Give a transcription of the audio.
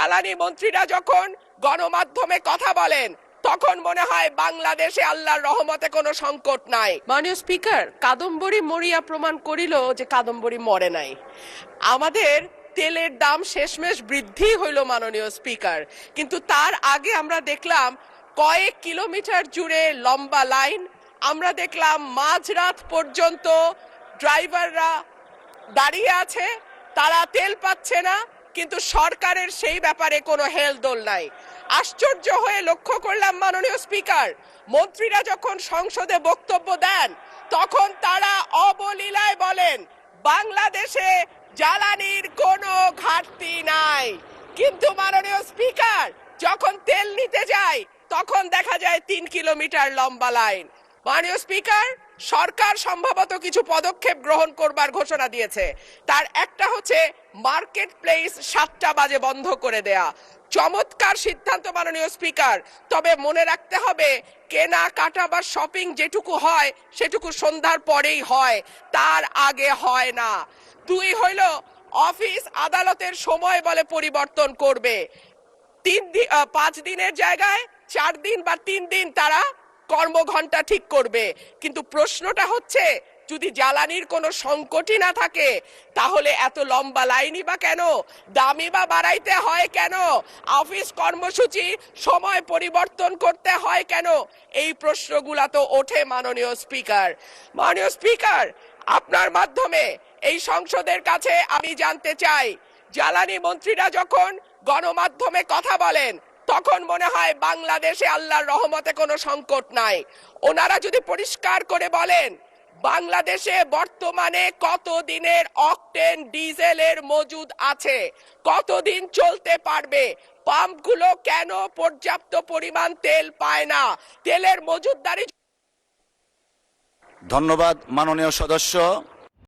জ্বালানি মন্ত্রীরা যখন গণমাধ্যমে কথা বলেন তখন মনে হয় বাংলাদেশে আল্লাহর রহমতে কোনো সংকট নাই। মাননীয় স্পিকার, কাদম্বরী মরিয়া প্রমাণ করিল যে কাদম্বরী মরে নাই। আমাদের তেলের দাম শেষমেশ বৃদ্ধি হইল মাননীয় স্পিকার, কিন্তু তার আগে আমরা দেখলাম কয়েক কিলোমিটার জুড়ে লম্বা লাইন। আমরা দেখলাম মাঝরাত পর্যন্ত ড্রাইভাররা দাঁড়িয়ে আছে, তারা তেল পাচ্ছে না, কিন্তু সরকারের সেই ব্যাপারে কোনো হেলদোল নাই। আশ্চর্য হয়ে লক্ষ্য করলাম মাননীয় স্পিকার, মন্ত্রীরা যখন সংসদে বক্তব্য দেন তখন তারা অবলীলায় বলেন বাংলাদেশে জ্বালানির কোনো ঘাটতি নাই, কিন্তু মাননীয় স্পিকার যখন তেল নিতে যায় তখন দেখা যায় 3 কিলোমিটার লম্বা লাইন। মাননীয় স্পিকার, সরকার সম্ভবত কিছু পদক্ষেপ গ্রহণ করবার ঘোষণা দিয়েছে। তার একটা হচ্ছে মার্কেট প্লেস 7টা বাজে বন্ধ করে দেয়া। চমৎকার সিদ্ধান্ত মাননীয় স্পিকার, তবে মনে রাখতে হবে কেনা কাটা বা শপিং যেটুকু হয় সেটুকু সন্ধ্যার পরেই হয়, তার আগে হয় না। 2 হইল অফিস আদালতের সময় বলে পরিবর্তন করবে। 5 দিনের জায়গায় 4 দিন বা 3 দিন তারা কর্মঘণ্টা ঠিক করবে। কিন্তু প্রশ্নটা হচ্ছে যদি জ্বালানির কোনো সংকটই না থাকে তাহলে এত লম্বা লাইনই বা কেন, দামি বা বাড়াইতে হয় কেন, অফিস কর্মসূচি সময় পরিবর্তন করতে হয় কেন? এই প্রশ্নগুলা তো ওঠে মাননীয় স্পিকার। মাননীয় স্পিকার, আপনার মাধ্যমে এই সংসদের কাছে আমি জানতে চাই, জ্বালানি মন্ত্রীরা যখন গণমাধ্যমে কথা বলেন তখন মনে হয় বাংলাদেশে আল্লাহর রহমতে কোনো সংকট নাই। ওনারা যদি পরিষ্কার করে বলেন বাংলাদেশে বর্তমানে কত দিনের অকটেন ডিজেলের মজুদ আছে, কতদিন চলতে পারবে, পাম্পগুলো কেন পর্যাপ্ত পরিমাণ তেল পায় না, তেলের মজুদদারি। ধন্যবাদ মাননীয় সদস্য।